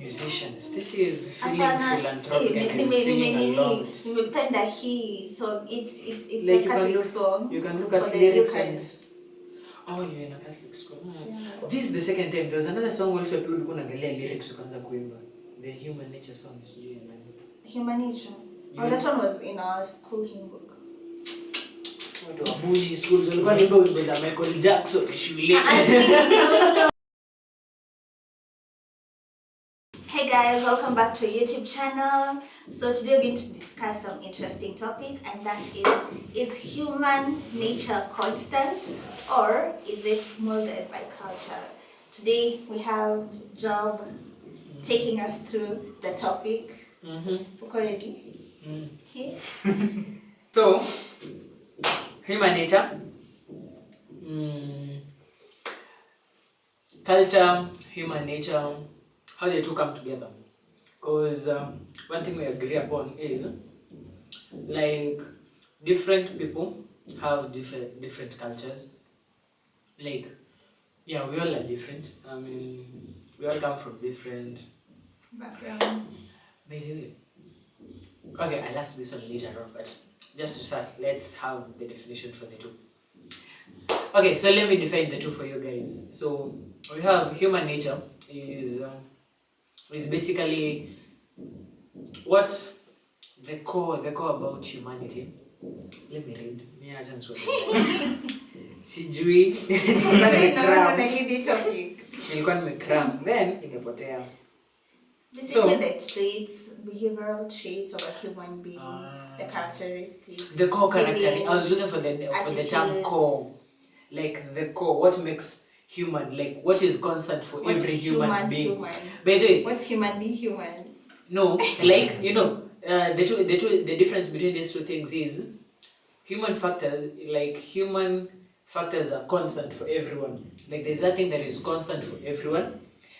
musicians. This is feeling Hapana, philanthropic and singing along. nimependa hii so it's Like a Catholic song. You can look at for the lyrics Eucharist. oh, you're in a Catholic school. Yeah. This is the second time. There was another song also people kunaangalia lyrics ukaanza kuimba. The Human Nature song is doing nani? Human Nature. Oh, that one was in our school hymn book. Watu wa Bushi schools walikuwa naimba wimbo za Michael Jackson shule. Hey guys, welcome back to our YouTube channel. So today we're going to discuss some interesting topic, and that is human nature constant or is it molded by culture? Today we have Job taking us through the topic. Okay, ready? Okay. So, human nature, culture, human nature, how the two come together. Because one thing we agree upon is like different people have different cultures. Like, yeah, we all are different. I mean, we all come from different Backgrounds. By the way, okay, I'll ask this one later on, but just to start, let's have the definition for the two. Okay, so let me define the two for you guys. So we have human nature is basically what the core about humanity. Let me read. Sijui. Nilikuwa nimecram. Then imepotea. Basically the traits, behavioral traits of a human being, the characteristics. The core character. Feelings, I was looking for the term core. Like the core, what makes human, like what is constant for every human being. By the way, what's humanly human? No, like the difference between these two things is human factors are constant for everyone. Like there's nothing that is constant for everyone.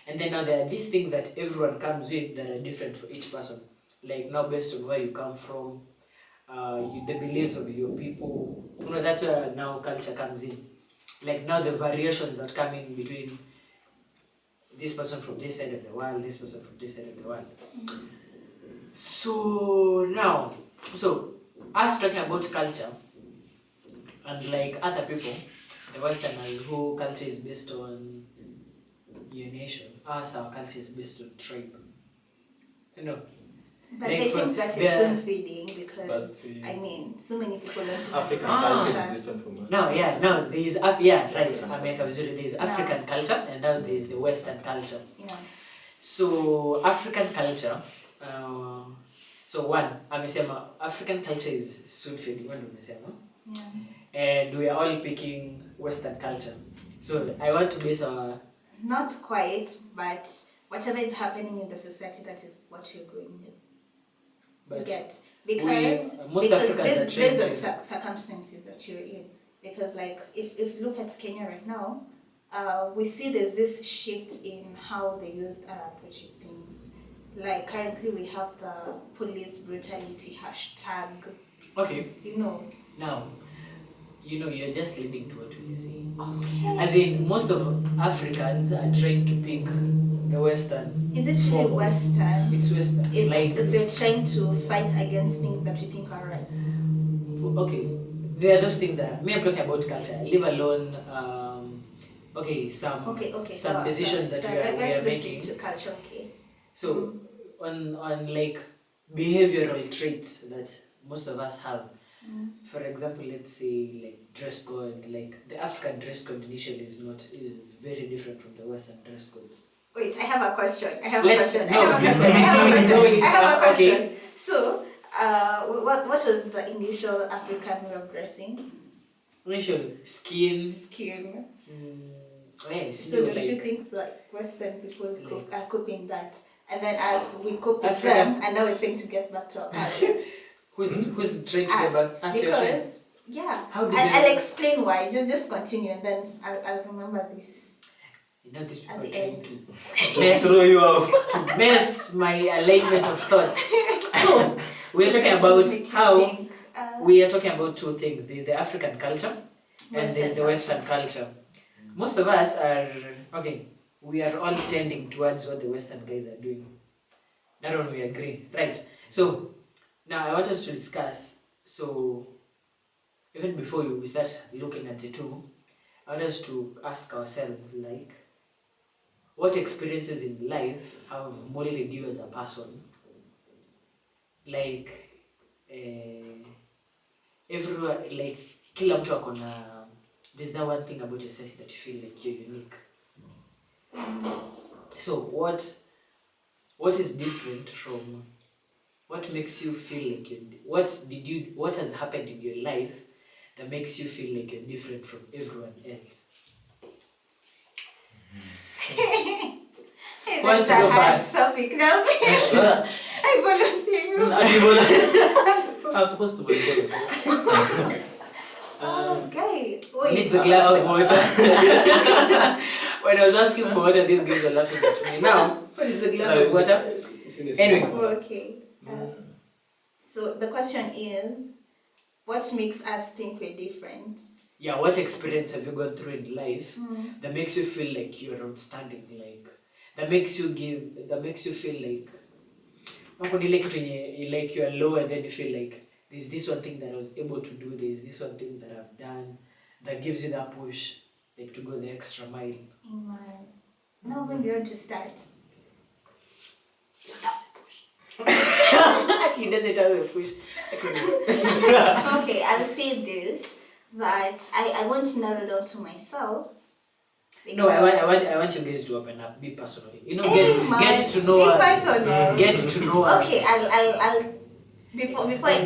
And then now there are these things that everyone comes with that are different for each person. Like now based on where you come from, the beliefs of your people. That's where now culture comes in. Like now the variations that come in between this person from this side of the world, this person from this side of the world. So now, us talking about culture, and like other people, the Westerners, who culture is based on your nation, our culture is based on tribe. But like I think that is soon fading because I mean, so many people learn to African culture is different from Western. Now there is there is African culture and now there is the Western culture. Yeah. So African culture, African culture is soon fading. Yeah. And we are all picking Western culture. So I want to base our not quite, but whatever is happening in the society, that is what you're going with. But because based on circumstances that you're in. Because like if you look at Kenya right now, we see there's this shift in how the youth are approaching things. Like currently we have the police brutality hashtag. Okay. Now, you're just leading to what we're saying. Okay. As in, most of Africans are trying to pick the Western. Is it really Western? It's Western. If you're trying to fight against things that we think are right. Okay. There are those things that I'm talking about culture. Leave alone some decisions that we are making. To culture, okay. So on like behavioral traits that most of us have. For example, let's say like dress code, like the African dress code initially is very different from the Western dress code. Wait, I have a question. I have a question. Okay. So, what was the initial African way of dressing? Initial skin. So don't you think like Western people are copying that, and then as we copy them, and now we're trying to get back to our culture? Who's trying to get back? Because I'll explain why. Just continue, and then I'll remember this. These people are trying to throw you off, to mess my alignment of thoughts. So we're talking about how we are talking about two things: there's the African culture and there's the Western culture. Most of us are we are all tending towards what the Western guys are doing. That one we agree, right? So now I want us to discuss. So even before we start looking at the two, I want us to ask ourselves, like, what experiences in life have molded you as a person? Like, everyone, like, kila mtu akona, there's that one thing about yourself that you feel like you're unique. So what is different from, what makes you feel like what has happened in your life that makes you feel like you're different from everyone else? Hey, Who wants that's to a go hard first? topic. Now, I volunteer you. I'm supposed to be Okay. Needs Wait. a glass of water. When I was asking for water, these guys are laughing at me. Now, when it's a glass of water. Anyway. Okay. So the question is, what makes us think we're different? Yeah, what experience have you gone through in life that makes you feel like you're outstanding, like that makes you feel like like you're low, and then you feel like there's this one thing that I was able to do, there's this one thing that I've done that gives you that push, like to go the extra mile. Amen. Now when you want to start. Actually, doesn't have a push. Okay, I'll say this, that I want to narrow down to myself. No, I want you guys to open up, be personal. You know, get to know be us. personal. Get to know us. Okay, I'll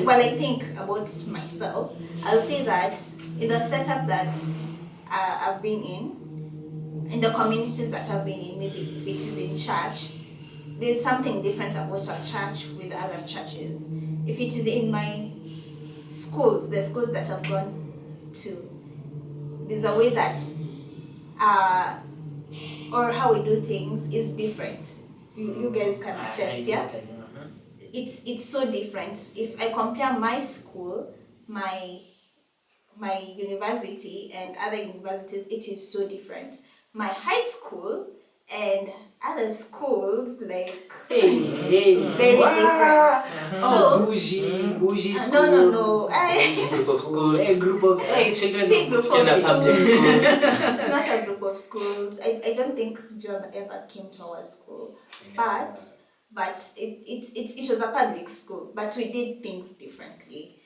while I think about myself, I'll say that in the setup that I've been in the communities that I've been in, maybe if it is in church, there's something different about our church with other churches. If it is in my schools, the schools that I've gone to, there's a way that or how we do things is different. You guys can attest, yeah? It's so different. If I compare my school, my university and other universities, it is so different. My high school and other schools, like very different. So bougie schools. No. Group of schools. A group of children. See, group of public schools. schools. It's not a group of schools. I don't think John ever came to our school, but it was a public school, but we did things differently.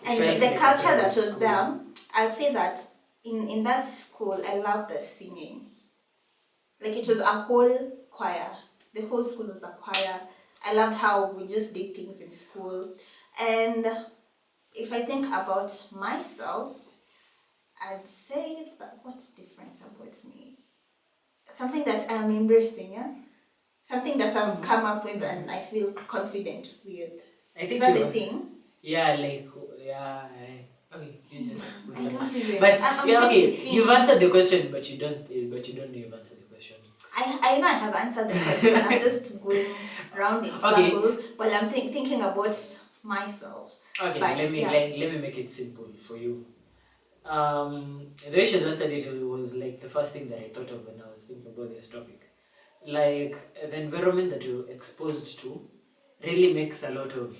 And the culture that was there, I'll say that in that school, I loved the singing. Like, it was a whole choir. The whole school was a choir. I loved how we just did things in school. And if I think about myself, I'd say that what's different about me? Something that I'm embracing, yeah? Something that I've come up with and I feel confident with. Is that the thing? Yeah, like, yeah. Okay, you just. I don't even. But I'm yeah, okay, you've answered the question, but you don't know you've answered the question. I know I have answered the question. I'm just going round in circles while I'm thinking about myself. Okay, but, let me make it simple for you. The way she's answered it was like the first thing that I thought of when I was thinking about this topic. Like, the environment that you're exposed to really makes a lot of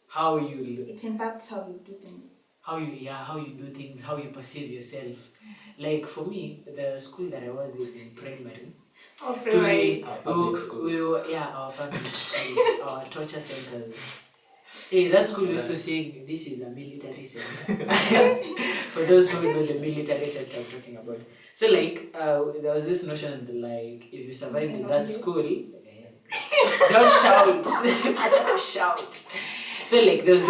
how you. It impacts how you do things. How you do things, how you perceive yourself. Like, for me, the school that I was in primary. Oh, primary. Our public schools. Our public schools, our torture centers. Hey, that school used to say, this is a military center. For those who know the military center I'm talking about. So, like, there was this notion that, like, if you survived in that school, don't shout. Don't shout. So, like, there was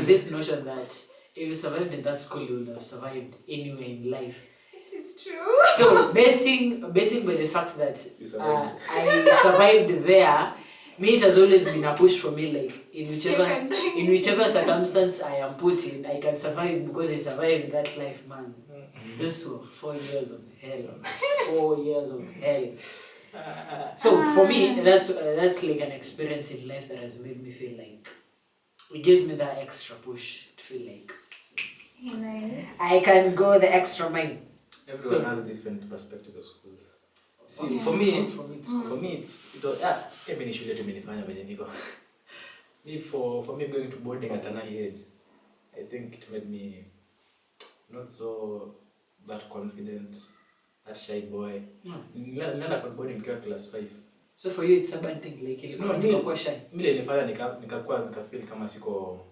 this notion that if you survived in that school, you would have survived anywhere in life. It's true. So, basing by the fact that I survived there, me, it has always been a push for me, like, in whichever circumstance I am put in, I can survive because I survived that life, man. Those were 4 years of hell. 4 years of hell. So for me, that's like an experience in life that has made me feel like, it gives me that extra push to feel like nice. I can go the extra mile. Everyone has different perspective of schools. See, Okay, for me, it's for me, it was shule tumenifanya venye niko. Me for me going to boarding at an early age, I think it made me not so that confident, that shy boy. Nilienda kwa boarding nikiwa class 5. So for you it's a bad thing, like ilikuwa nikakuwa shy. Mimi nilifanya nikafeel kama siko,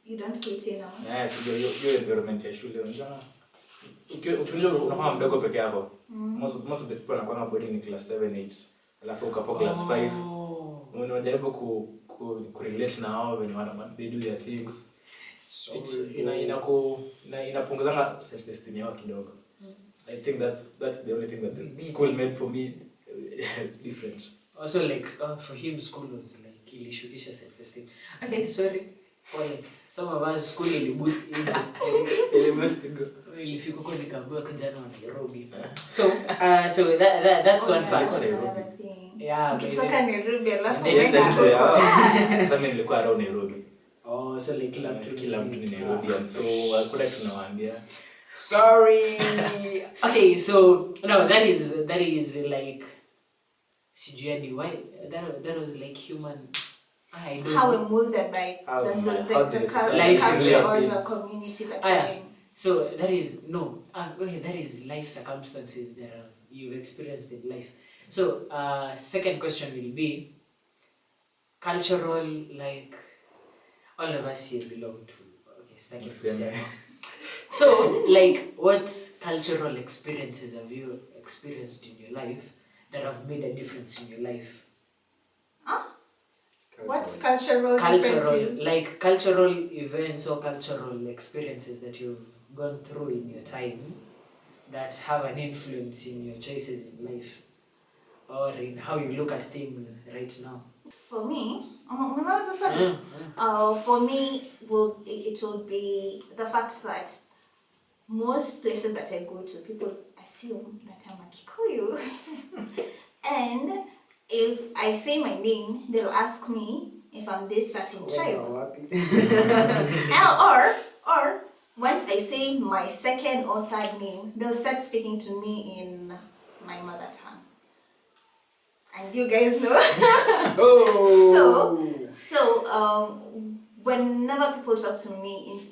You don't fit in. sio hiyo environment ya shule. Ukiwa unakuwa mdogo peke yako. Most of the people wanakuwa boarding in class 7 8. Alafu ukapo class 5. Unajaribu ku relate na wao when they do their things. So inapunguzanga self esteem yao kidogo. I think that's the only thing that the school made for me different. Also like for him school was like ilishukisha self esteem. Okay, sorry. Some of us school ili boost ego. Ilifika huko nikaambiwa kijana wa Nairobi. So that's one fact. Yeah, ukitoka Nairobi alafu umeenda huko. Sasa mimi nilikuwa around Nairobi. So like kila mtu ni Nairobi, and so hakuna tunawaambia. Sorry. Okay, so no, that is like sijui why that was like human. I don't how know. we're molded by the culture or the community that you're in. So that is that is life circumstances that you've experienced in life. So second question will be cultural, like all of us here belong to so like what cultural experiences have you experienced in your life that have made a difference in your life? What's cultural differences? Like cultural events or cultural experiences that you've gone through in your time that have an influence in your choices in life or in how you look at things right now. For me, for me, it would be the fact that most places that I go to, people assume that I'm a Kikuyu. And if I say my name, they'll ask me if I'm this certain tribe. or once I say my second or third name, they'll start speaking to me in my mother tongue. And you guys know. So whenever people talk to me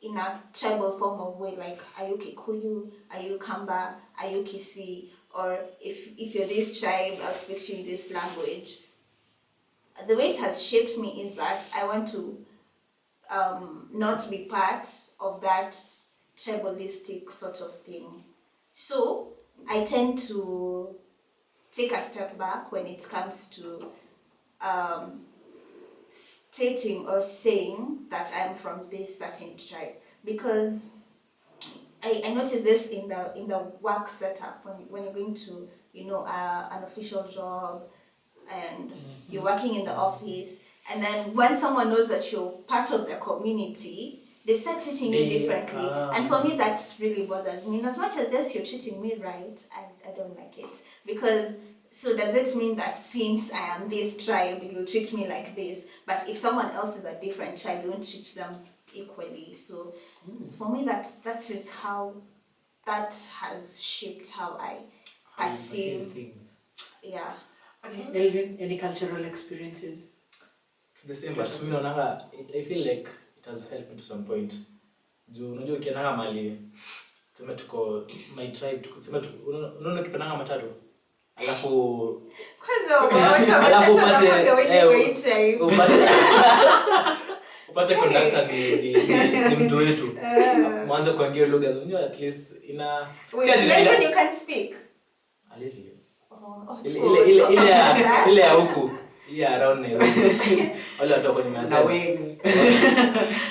in a tribal form of way, like are you Kikuyu, are you Kamba, are you Kisi, or if you're this tribe, I'll speak to you this language. The way it has shaped me is that I want to not be part of that tribalistic sort of thing. So I tend to take a step back when it comes to stating or saying that I'm from this certain tribe, because I noticed this in the work setup when you're going to an official job and you're working in the office, and then when someone knows that you're part of the community, they start treating you differently. And for me, that really bothers me. And as much as yes, you're treating me right, I don't like it. Because, so does it mean that since I am this tribe, you'll treat me like this? But if someone else is a different tribe, you won't treat them equally. So for me, that is how that has shaped how I perceive things. Yeah. Okay, Elvin, any cultural experiences? It's the same, but to me, I feel like it has helped me to some point. Unajua ukienda mali, tuseme tuko my tribe, tuseme unaona ukipanda matatu. Alafu upate conductor ni mtu wetu. Mwanzo kuongea lugha unajua at least ina you can speak. A little. Ile ya huku. Yeah, around Nairobi. Wale watu wako nimeanza.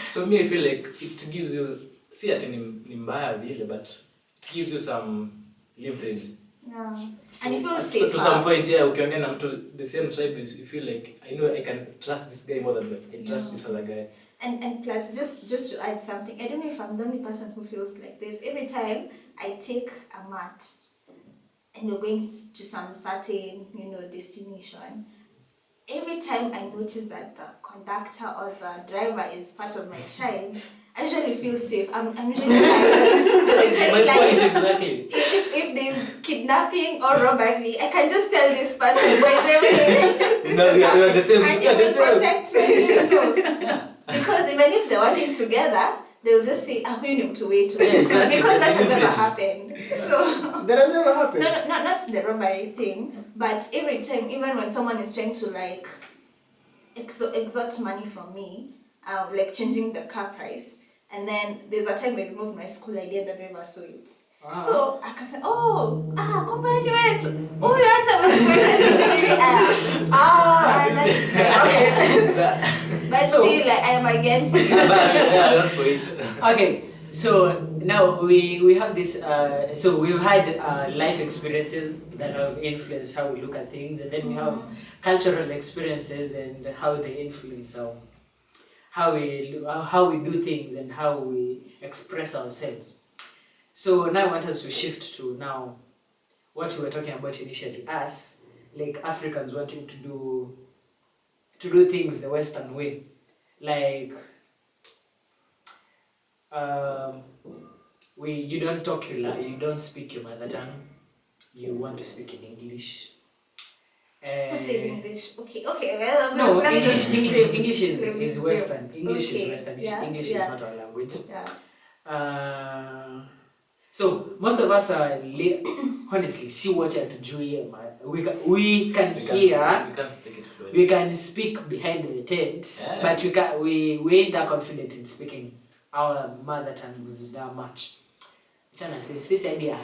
So me I feel like it gives you, see ati ni mbaya vile, but it gives you some leverage. Yeah. And you feel safe. So to some point, yeah, ukiongea na mtu the same tribe, you feel like I know I can trust this guy more than I trust this other guy. And plus, just to add something, I don't know if I'm the only person who feels like this. Every time I take a mat and we're going to some certain, destination, every time I notice that the conductor or the driver is part of my tribe, I usually feel safe. I'm usually like, My point exactly. if there's kidnapping or robbery, I can just tell this person by the way. This No, is we are the happening, same. and We are it the will same. protect me. So, because even if they're working together, they'll just say, I'm going to wait. Yeah, exactly. Because that has Leverage. never happened. So, That has never happened. no, not the robbery thing, but every time, even when someone is trying to like extort money from me, like changing the car price, and then there's a time I removed my school ID that never saw it. So I can say, company went. Oh, your answer was going but So- still, like, I am against it. Yeah, not for it. Okay, so now we have this. So we've had life experiences that have influenced how we look at things, and then we have cultural experiences and how they influence how we do things and how we express ourselves. So now I want us to shift to now what we were talking about initially, us like Africans wanting to do things the Western way, like. You don't talk you don't speak your mother tongue. You want to speak in English. Who said English? Okay, well, No, let me English. just English say- is Western. English Okay, is Western. yeah, English yeah. is not our language. Yeah. So most of us are honestly see what you have to do here, man. We can hear. We can't speak it fluently. We can speak behind the tent, Yeah. but we ain't that confident in speaking our mother tongue that much. Chana, this idea.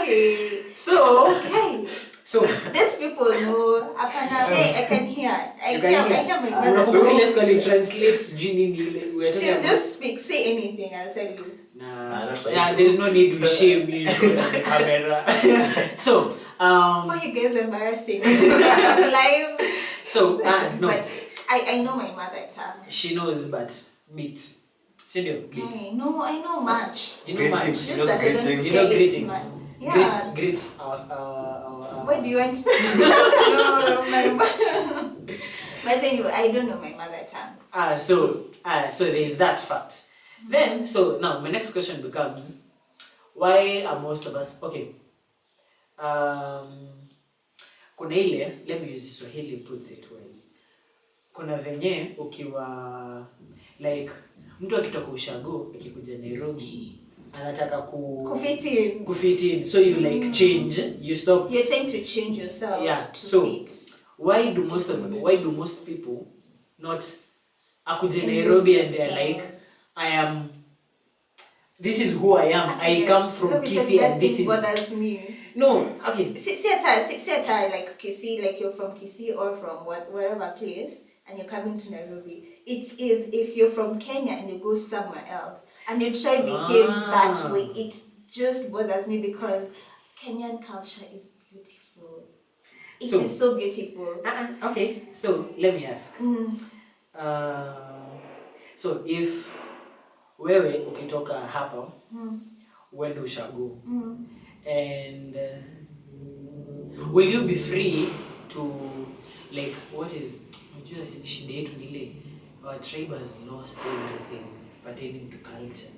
Okay. So These people know. I can hear. I you hear can my hear. mother. Unakumbuka ile swali translates jini we're talking Serious, about. just speak. Say anything. I'll tell you. Nah, that's fine. yeah, there's no need to shame me in front of the camera. So, Why you guys embarrassing? I'm live. so no, But I know my mother tongue. she knows, but bits. Sindio, bits. I know much. You know much. Just that I don't greetings. You know say it greetings. much. Yeah. Grace. Why do you want to know my mother? But anyway, I don't know my mother tongue. So there is that fact. Then, so now my next question becomes, why are most of us okay? Kuna ile, let me use Swahili puts it well. Kuna venye ukiwa like mtu akitoka ushago akikuja Nairobi anataka kufit in, so you like change, you stop. You're trying to change yourself to so fit. why do most people not akuje Nairobi and they're like, this is who I am. I come from Kisii and this is bothers me. No, okay. See like Kisii, like you're from Kisii or from wherever place, and you're coming to Nairobi. It is if you're from Kenya and you go somewhere else and you try to behave that way, it just bothers me because Kenyan culture is beautiful. It is so beautiful. Okay, so let me ask. So if wewe ukitoka hapa uende ushago and will you be free to like what is unajua shida yetu ni ile our tribe has lost everything pertaining to culture.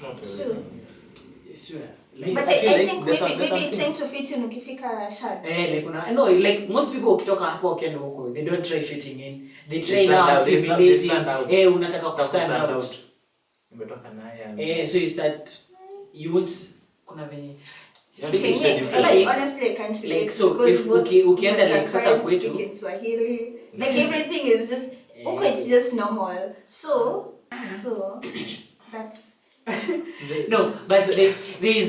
Not True. Sure. But Like, I think maybe trying to fit in ukifika shad. like kuna no like most people ukitoka hapo wakienda huko they don't try fitting in, they try stand now out, they assimilating. stand out. Unataka ku stand out. Umetoka naye. So you start you won't kuna venye Honestly, I can't relate like so because if both ukienda my like sasa parents kwetu speak in Swahili. Like everything is just it's just normal. So that's no, but there is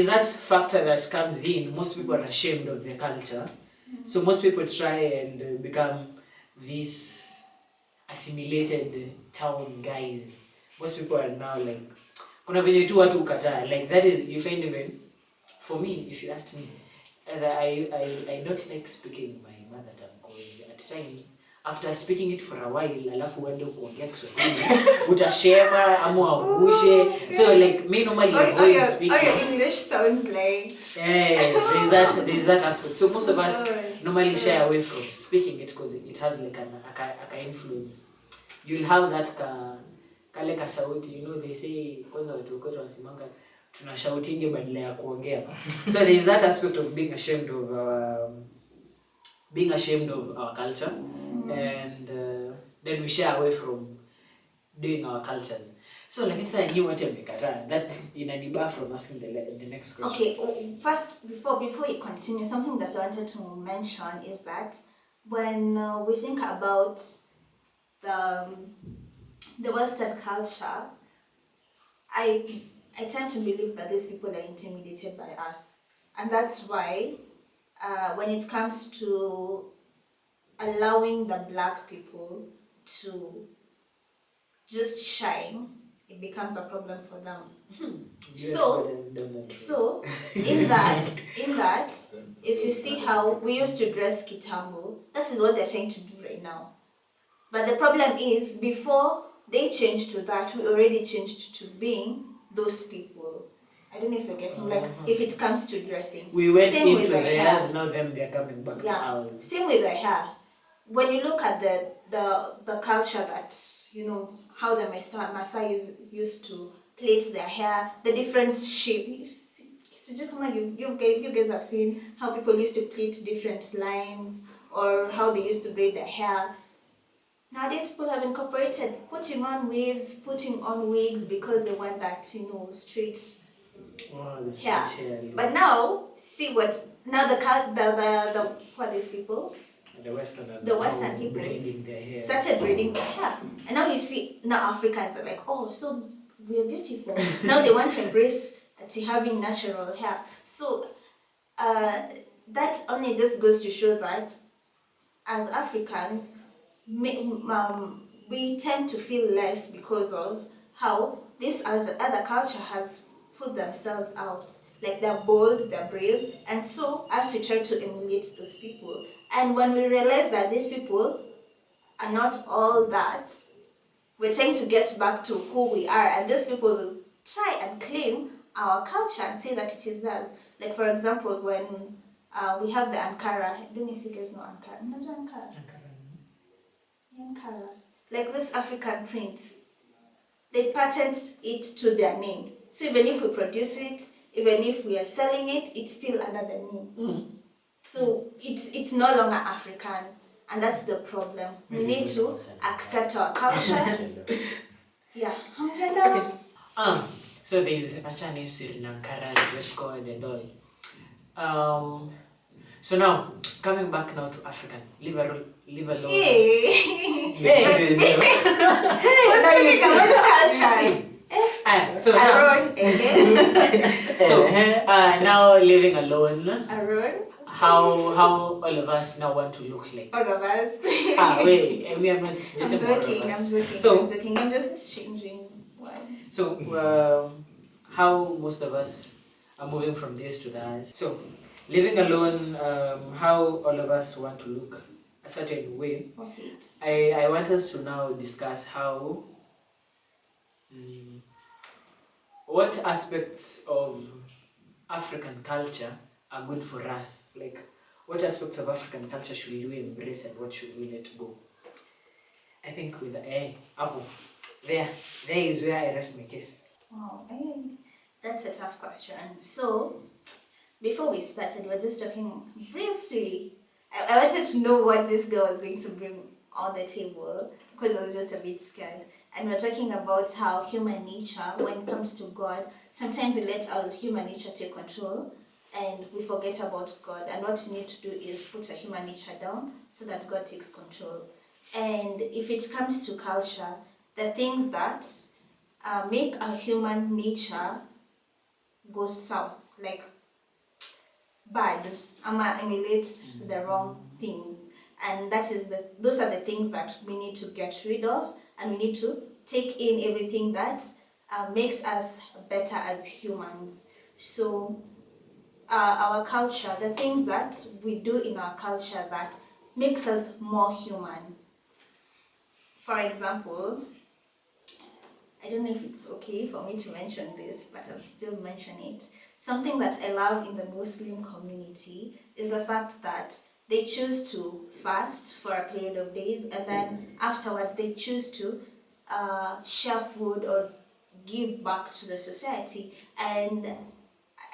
that factor that comes in. Most people are ashamed of their culture, so most people try and become these assimilated town guys. Most people are now like kuna venye tu watu ukataa, like that is you find even for me if you asked me I don't like speaking my mother tongue because at times after speaking it for a while alafu uende kuongea Kiswahili utashema ama uangushe, so like me normally avoid speaking. Or your English sounds like there's that aspect, so most of us normally shy away from speaking it because it has like an influence you'll have that kale ka sauti, they say kwanza watu wetu wanasemanga tunashautinge badala ya kuongea. So there is that aspect of being ashamed of our culture, and then we shy away from doing our cultures. So like I said, I knew what amekataa. That inanibar from asking the next question. Okay, first before you continue, something that I wanted to mention is that when we think about the Western culture, I tend to believe that these people are intimidated by us, and that's why when it comes to allowing the black people to just shine, it becomes a problem for them. So in that, if you see how we used to dress kitambo, that is what they're trying to do right now. But the problem is, before they changed to that, we already changed to being those people. I don't know if you're getting, like, if it comes to dressing. We went same into theirs, now them they're coming back to ours. Same with the hair. When you look at the culture that, how the Maasai used to plait their hair, the different shapes. You guys have seen how people used to plait different lines, or how they used to braid their hair. Nowadays, people have incorporated putting on wigs because they want that, straight hair. But now, see what the what these people. The Western people braiding their hair. Started braiding their hair, and now you see Africans are like, oh, so we're beautiful. Now they want to embrace having natural hair. So that only just goes to show that as Africans, we tend to feel less because of how this other culture has put themselves out. Like, they're bold, they're brave, and so as we try to emulate those people, and when we realize that these people are not all that, we're trying to get back to who we are, and these people will try and claim our culture and say that it is theirs. Like, for example, when we have the Ankara, I don't know if you guys know Ankara. Ankara. Like, this African prints, they patent it to their name. So even if we produce it, even if we are selling it, it's still under the name. So it's no longer African, and that's the problem. We need to accept our culture. Yeah. Okay. So there's Achane Sirinankara, dress code and all. So now, coming back now to African, live alone. Hey. Hey. So now living alone. How all of us now want to look like. All of us. Wait, we are not. I'm joking. I'm just changing words. So how most of us are moving from this to that. So living alone, how all of us want to look a certain way. I want us to now discuss how what aspects of African culture are good for us. Like, what aspects of African culture should we embrace and what should we let go? I think with the Apple, there is where I rest my case. Oh, that's a tough question. So, before we started, we were just talking briefly. I wanted to know what this girl was going to bring on the table because I was just a bit scared. And we're talking about how human nature, when it comes to God, sometimes we let our human nature take control and we forget about God. And what we need to do is put our human nature down so that God takes control. And if it comes to culture, the things that make our human nature go south, like bad, emulate the wrong things, and those are the things that we need to get rid of, and we need to take in everything that makes us better as humans. So our culture, the things that we do in our culture that makes us more human. For example, I don't know if it's okay for me to mention this, but I'll still mention it. Something that I love in the Muslim community is the fact that they choose to fast for a period of days, and then afterwards they choose to share food or give back to the society. And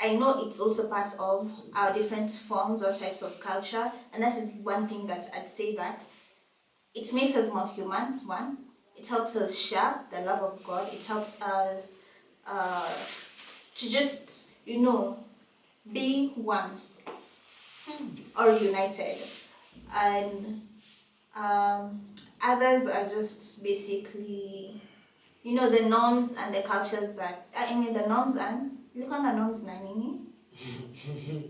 I know it's also part of our different forms or types of culture, and that is one thing that I'd say that it makes us more human. One, it helps us share the love of God. It helps us to just, be one or united. And others are just basically, the norms and the cultures that, the norms and, look on the norms na nini?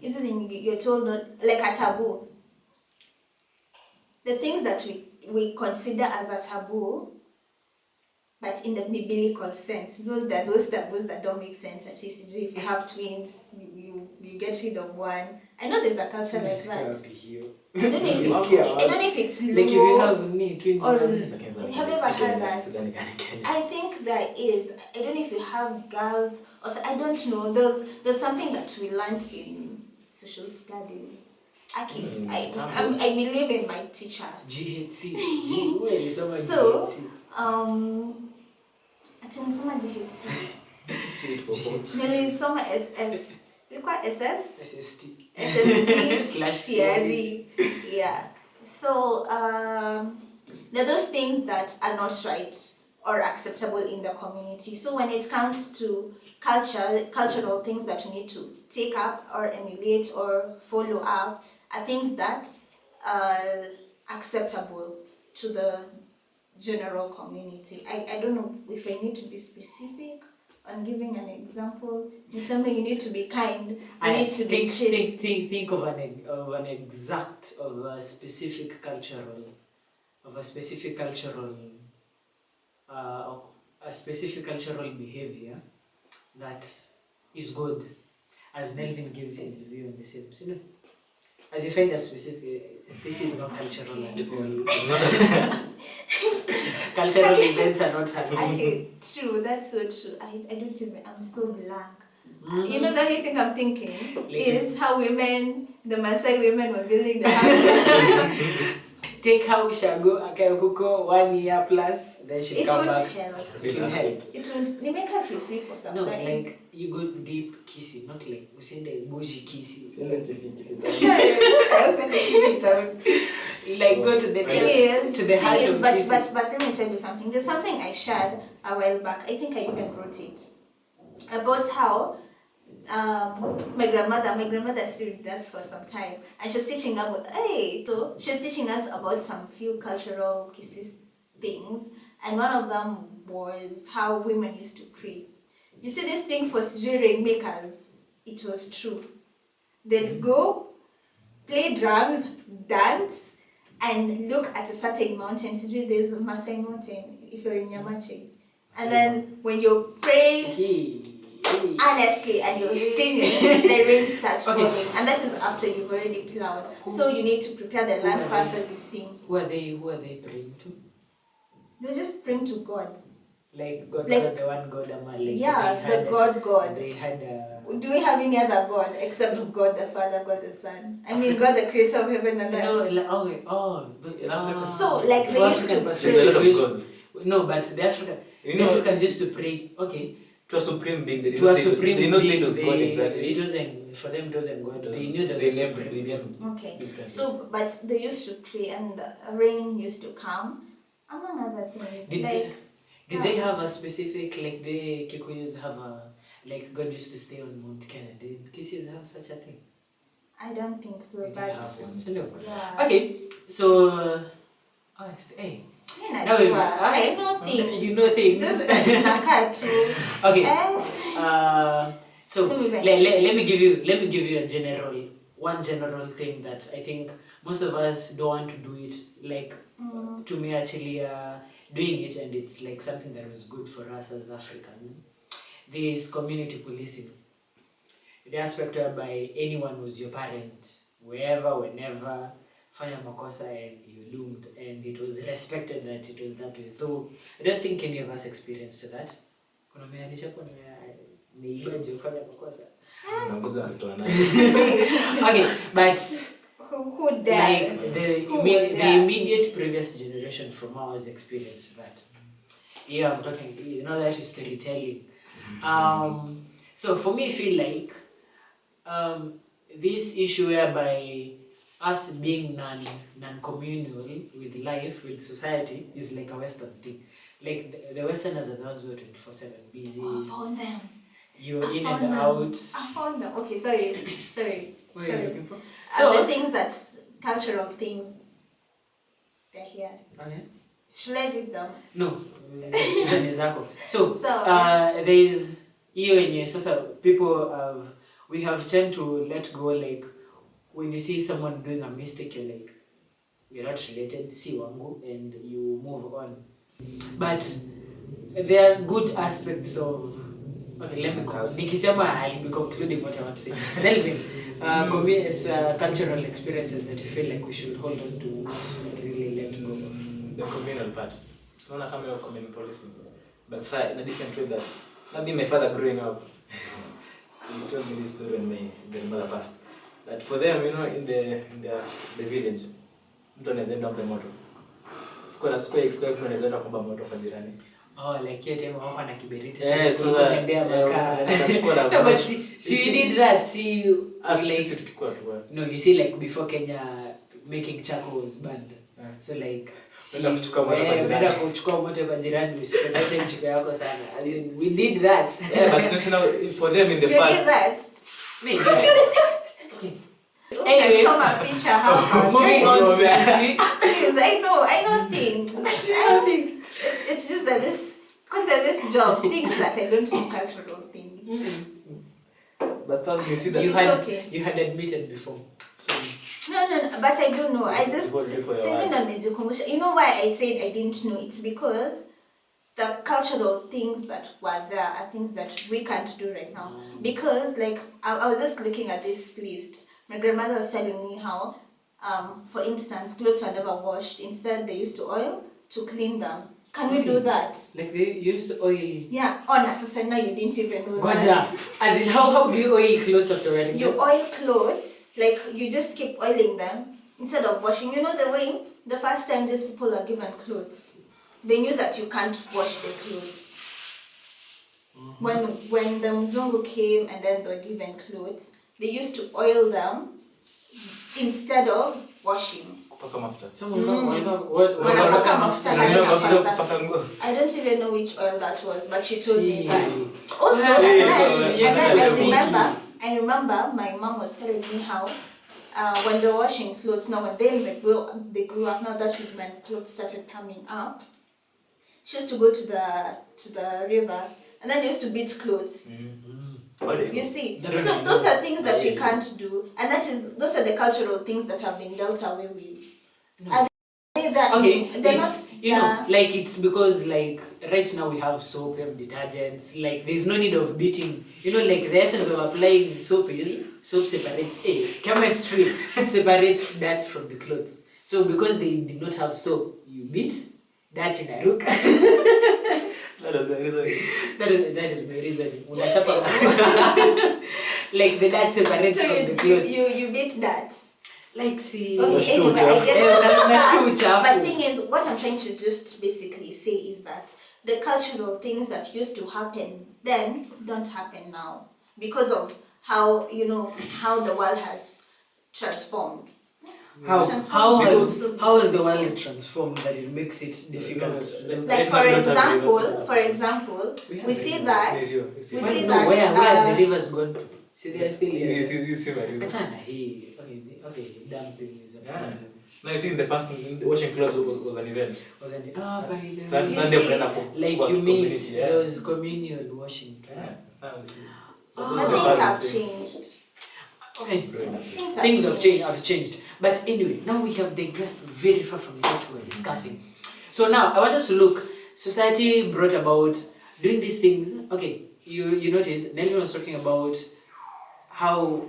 This is you're told not, like a taboo. The things that we consider as a taboo, but in the biblical sense, those taboos that don't make sense. As if you have twins, you get rid of one. I know there's a culture like that. I don't know if it's low. Like if you have twins, or have you ever heard that? I think there is. I don't know if you have girls or I don't know. There's something that we learned in social studies. I believe in my teacher. GHC. So ati nisoma GHC. Nilisoma SS. Ilikuwa SS? SST CRE. Yeah. So there are those things that are not right or acceptable in the community. So when it comes to cultural things that you need to take up or emulate or follow up, are things that are acceptable to the general community. I don't know if I need to be specific on giving an example. In some way, you need to be kind. You need to be chaste. Think of a specific cultural behavior that is good, as Nelvin gives his view on the same. So, as you find a specific, this is not cultural at all. Cultural events are not happening. Okay, true. That's so true. I don't even. I'm so blank. The only thing I'm thinking is how the Maasai women were building the house. Take how Shago Akahuko 1 year plus, then she come back. It will help. It won't make her kissy for some time. No, like you go deep kissing, not like we send a bougie kissing. Send the kissing I send the kissing town. Like go to the heart of but let me tell you something. There's something I shared a while back. I think I even wrote it about how my grandmother stayed with us for some time, and she was teaching us about some few cultural kisses things, and one of them was how women used to pray. You see this thing for rainmakers, it was true. They'd go play drums, dance, and look at a certain mountain. There's a Maasai mountain if you're in Yamache, and then when you pray honestly and you're singing, the rain starts falling, and that is after you've already plowed. So you need to prepare the land first as you sing. Who are they praying to? They just praying to God. Like God, the one God Amal. The God. They had do we have any other God except God the Father, God the Son? I mean, God the Creator of heaven and earth. So like they used to pray. No, but the Africans used to pray. Okay. To a supreme being. They not say it was God exactly. It wasn't, for them it wasn't God. They knew that they named. Okay. So, but they used to pray and rain used to come, among other things. Did they have a specific, like the Kikuyus have like God used to stay on Mount Kenya? Did Kisius have such a thing? I don't think so, no. Yeah. Okay, so, hey. I know things. You know things. Just that too. Okay. So let me give you one general thing that I think most of us don't want to do it. Like to me actually doing it, and it's like something that was good for us as Africans. There is community policing. The aspect whereby anyone who's your parent, wherever, whenever, fanya makosa and you loomed, and it was respected that it was that way. Though I don't think any of us experienced that. Kuna meanisha kwa neiba je fanya makosa. Okay, Okay, but Who dared? Like the Who would the dare? immediate previous generation from ours experienced that. Yeah, I'm talking. That is storytelling. So for me, I feel like this issue whereby us being non-communal with life, with society, is like a Western thing. Like the Westerners are the ones who are 24/7 busy. Oh, I found them. You're I in found and them. out. I found them. Okay, sorry. What are you looking for? The things that cultural things, they're here. Okay. Should I read them? No, hizo ni zako. So, So there is hiyo yenye sasa people we have tend to let go, like when you see someone doing a mistake, you're like, we're not related, si wangu, and you move on. But there are good aspects of, okay, let me nikisema I'll be concluding what I want to say. Delvin, it's cultural experiences that you feel like we should hold on to, not really let go of. The communal part. So when I come here communal policy, but in a different way that maybe my father growing up, he told me this story when my grandmother passed. That for them, in the village, mtu anaweza enda kwa moto. Sikuwa expect anaweza enda kwa moto kwa jirani. Oh, like here time wako na kiberiti. So unaendea makaa. No, but see we did that. See as like sisi tukikuwa tu. no, you see like before Kenya making charcoal was banned. So like Unaenda kuchukua moto kwa jirani usipate nchiko yako sana. As in, we did that. Yeah, but now for them in the you past. did that. Maybe. Okay. Anyway, show my picture. How moving on swiftly. Please, I know things. I know things. It's just that this job, things that I don't know cultural things. But some you see that You had admitted before. So No, but I don't know. I just Before you know why I said I didn't know? It's because the cultural things that were there are things that we can't do right now. Because like I was just looking at this list. My grandmother was telling me how, for instance, clothes were never washed. Instead, they used to oil to clean them. Can we do that? like they used oil. Yeah. Oh, no, now you didn't even know Goja. that. As in how do you oil clothes after wearing them? You oil clothes, like you just keep oiling them instead of washing. You know the way the first time these people are given clothes, they knew that you can't wash the clothes. When the Mzungu came and then they were given clothes, they used to oil them instead of washing. I don't even know which oil that was, but she told me that. Also, I remember my mom was telling me how when they're washing clothes, now when they grew up, now that is when clothes started coming up, she used to go to the river and then they used to beat clothes. You see, so those are things that we can't do, and those are the cultural things that have been dealt away with. No. That okay, they're it's not, like it's because like right now we have soap, we have detergents. Like there's no need of beating. Like the essence of applying soap is soap separates chemistry separates that from the clothes. So because they did not have soap, you beat that in a rook. That is my reasoning. Like the that separates from the clothes. You beat that. Like see. Okay, anyway, I get that. But the thing is, what I'm trying to just basically say is that the cultural things that used to happen then don't happen now because of how the world has transformed. How has the world transformed that it makes it difficult? Like for example, we see that where the rivers gone to. See they are still here. Achana hii. Okay, dumping is a problem. Now you see in the past washing clothes was an event. By the Sunday like you mean there was communal washing. Things have changed. Okay. Things have changed. But anyway, now we have digressed very far from what we were discussing. So now I want us to look. Society brought about doing these things. Okay, you notice Nelvin was talking about how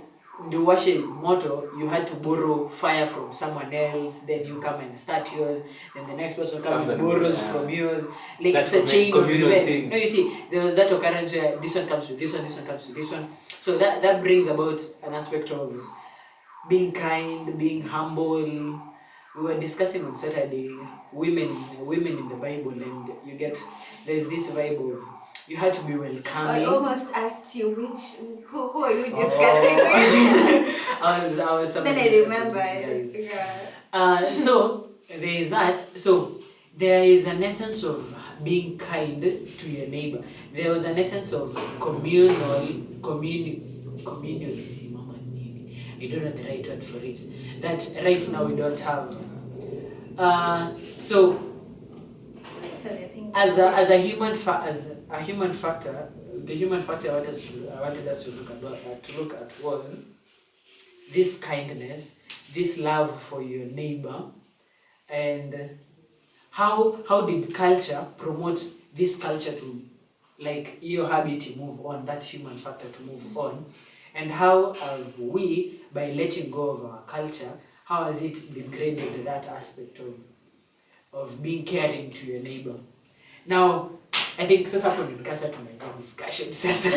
the washing motor you had to borrow fire from someone else, then you come and start yours, then the next person comes and borrows from yours. Like that's it's a chain of events. No, you see, there was that occurrence where this one comes with this one comes with this one. So that brings about an aspect of being kind, being humble. We were discussing on Saturday women in the Bible, and you get there's this vibe of you had to be I welcoming. almost asked you who are you discussing with? I was Then I remembered. Yeah. so there is that. So there is an essence of being kind to your neighbor. There was an essence of communalism. I don't know the right word for it. That right now we don't have. So So the things as a human factor, the human factor I wanted us to look at was this kindness, this love for your neighbor, and how did culture promote this culture to, like, your habit to move on, that human factor to move on, and how have we, by letting go of our culture, how has it degraded that aspect of being caring to your neighbor? Now, I think sasa hapo nikasa tunaanza discussion sasa.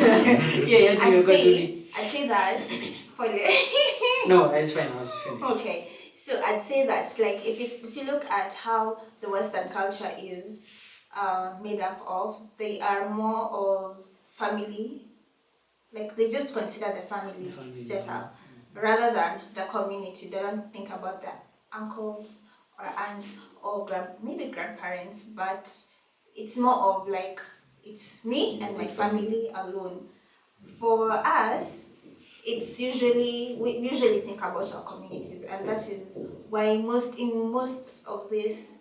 Yeah, I'd say that for the No, it's fine. I was finished. Okay, so I'd say that, like, if you look at how the Western culture is made up of, they are more of family, like they just consider the family setup rather than the community. They don't think about the uncles or aunts or maybe grandparents, but it's more of like it's me and my family alone. For us, we usually think about our communities, and that is why in most of these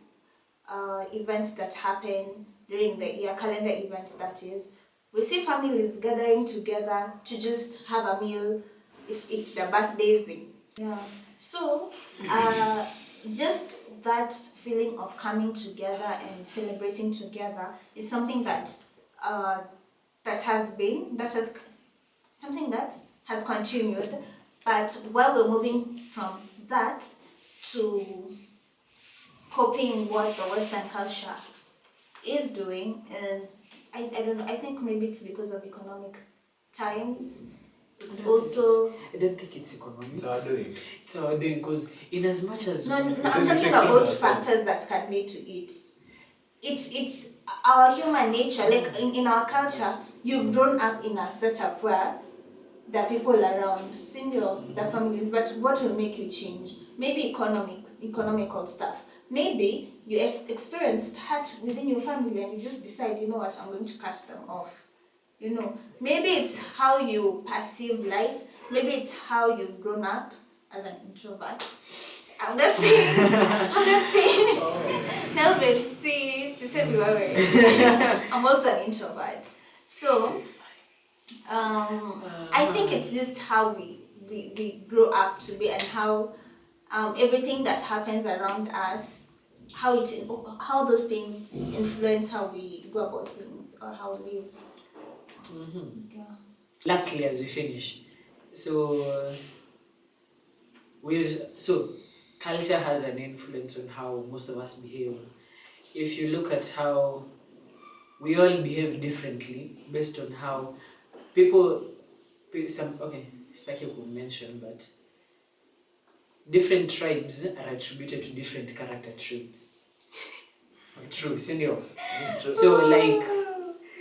events that happen during the year, calendar events that is, we see families gathering together to just have a meal if the birthdays thing. Yeah. So just that feeling of coming together and celebrating together is something that has something that has continued, but while we're moving from that to copying what the Western culture is doing is, I don't know, I think maybe it's because of economic times. It's I don't think it's economics. It's our doing, because in as much as no, I'm talking about factors that can lead to it. It's our human nature. Like in our culture, you've grown up in a setup where the people around, single, the families, but what will make you change? Maybe economical stuff. Maybe you experienced hurt within your family and you just decide, you know what, I'm going to cut them off. You know, maybe it's how you perceive life. Maybe it's how you've grown up as an introvert. I'm not saying. Nelvin, see, I'm also an introvert. So, I think it's just how we grow up to be, and how everything that happens around us, how those things influence how we go about things or how we live. Yeah. Lastly, as we finish, so culture has an influence on how most of us behave. If you look at how we all behave differently based on how it's like you could mention, but different tribes are attributed to different character traits. True, Cindy. So, like,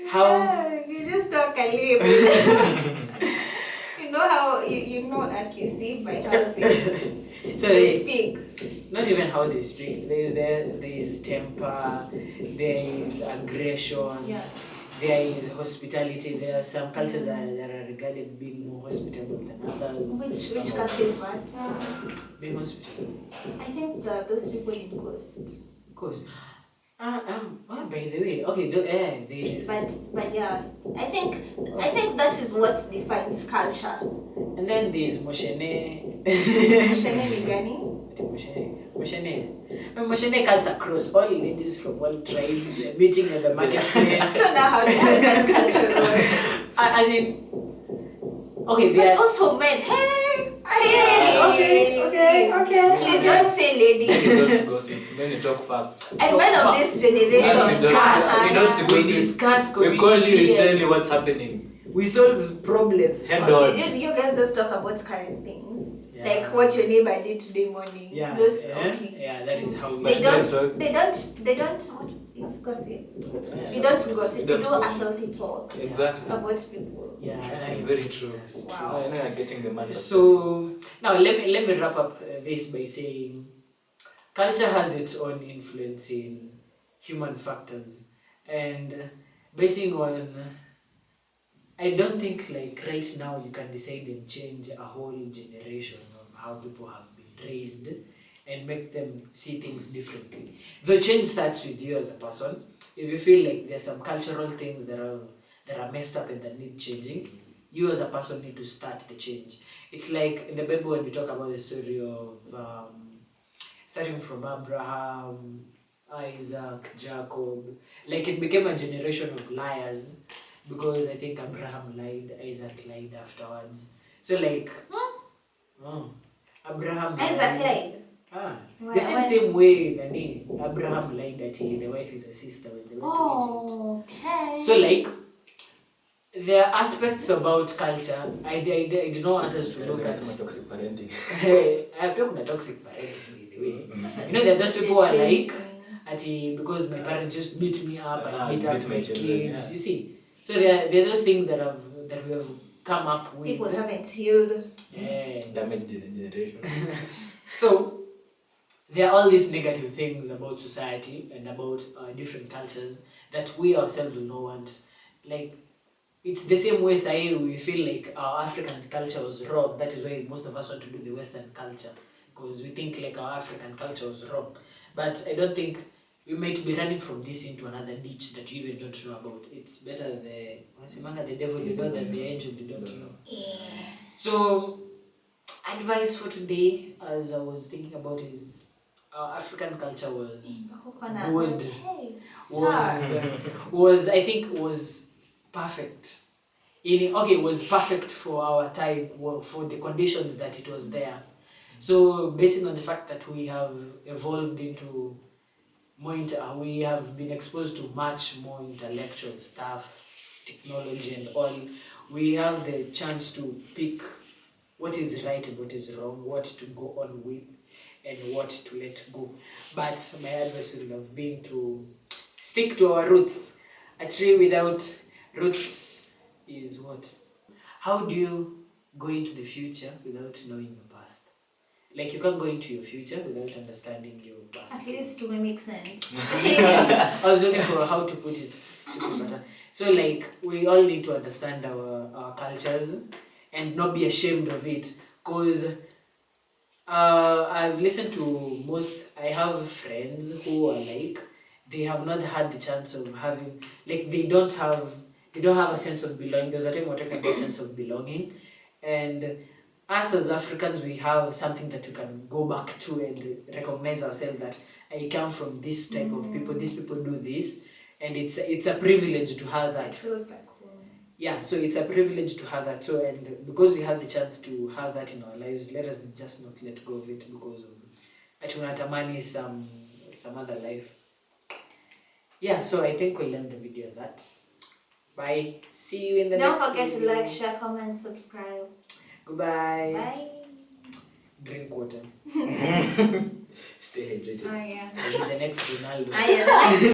how you just talk a little. You know how you know Akisi by how they speak. Not even how they speak. There is temper, there is aggression. Yeah. There is hospitality. There are some cultures that are regarded being more hospitable than others. Which culture is what? Being hospitable. I think that those people in Coast. Coast. By the way, okay, there is. But yeah, I think that is what defines culture. And then there is Moshene. Moshene ni gani? Moshene cuts across all ladies from all tribes meeting at the marketplace. So now how does that culture work? As in, okay, but also men. Hey, okay. Please don't say ladies. Don't gossip. When you talk facts. And men of this generation we discuss we call you and tell you what's happening. We solve problems. Head on. You guys just talk about current things. Yeah. Like what your neighbor did today morning. Yeah. Those Okay. Yeah, that is how They we don't. What? It's gossip. They don't gossip. They do a healthy talk Exactly. about people. Yeah, Very true. That's Wow. I know you're getting the man. So now let me wrap up this by saying culture has its own influence in human factors, and basing on, I don't think like right now you can decide and change a whole generation of how people have been raised and make them see things differently. The change starts with you as a person. If you feel like there's some cultural things that are messed up and that need changing, you as a person need to start the change. It's like in the Bible when we talk about the story of starting from Abraham, Isaac, Jacob, like it became a generation of liars because I think Abraham lied, Isaac lied afterwards. So like, Abraham Isaac lied. The same way Nani, Abraham lied that the wife is a sister when they went to Egypt. Okay. So like, there are aspects about culture I did not want us to look at. Toxic parenting. I have talked about toxic parenting by the way. You know, there's those people who are like, because my parents just beat me up, I beat up my kids. Yeah. You see, so there are those things that we have come up with. People haven't healed. Damaged the generation. So there are all these negative things about society and about different cultures that we ourselves do not want. Like, it's the same way say we feel like our African culture was wrong. That is why most of us want to do the Western culture, because we think like our African culture was wrong. But I don't think we might be running from this into another niche that you even don't know about. It's better the devil you know than the angel you don't know. Yeah. So advice for today, as I was thinking about, is our African culture was good. Hey, was I think was perfect. It was perfect for our time, for the conditions that it was there. So basing on the fact that we have evolved into more, we have been exposed to much more intellectual stuff, technology and all, we have the chance to pick what is right and what is wrong, what to go on with and what to let go. But my advice would have been to stick to our roots. A tree without roots is what? How do you go into the future without knowing your past? Like, you can't go into your future without understanding your past. At least to make sense. I was looking for how to put it super better. So like, we all need to understand our cultures and not be ashamed of it, because I've listened to I have friends who are like, they have not had the chance of having, like, they don't have a sense of belonging. There's a time we're talking about sense of belonging, and us as Africans, we have something that we can go back to and recognize ourselves that I come from this type of people, these people do this, and it's a privilege to have that. It feels like home. Yeah, so it's a privilege to have that. So, and because we have the chance to have that in our lives, let us just not let go of it because of atunatamani some other life. Yeah, so I think we'll end the video at that. Bye. See you in the next Don't forget video. to like, share, comment, subscribe. Goodbye. Bye. Drink water. Stay hydrated. Oh yeah. I'll be the next Ronaldo. I am.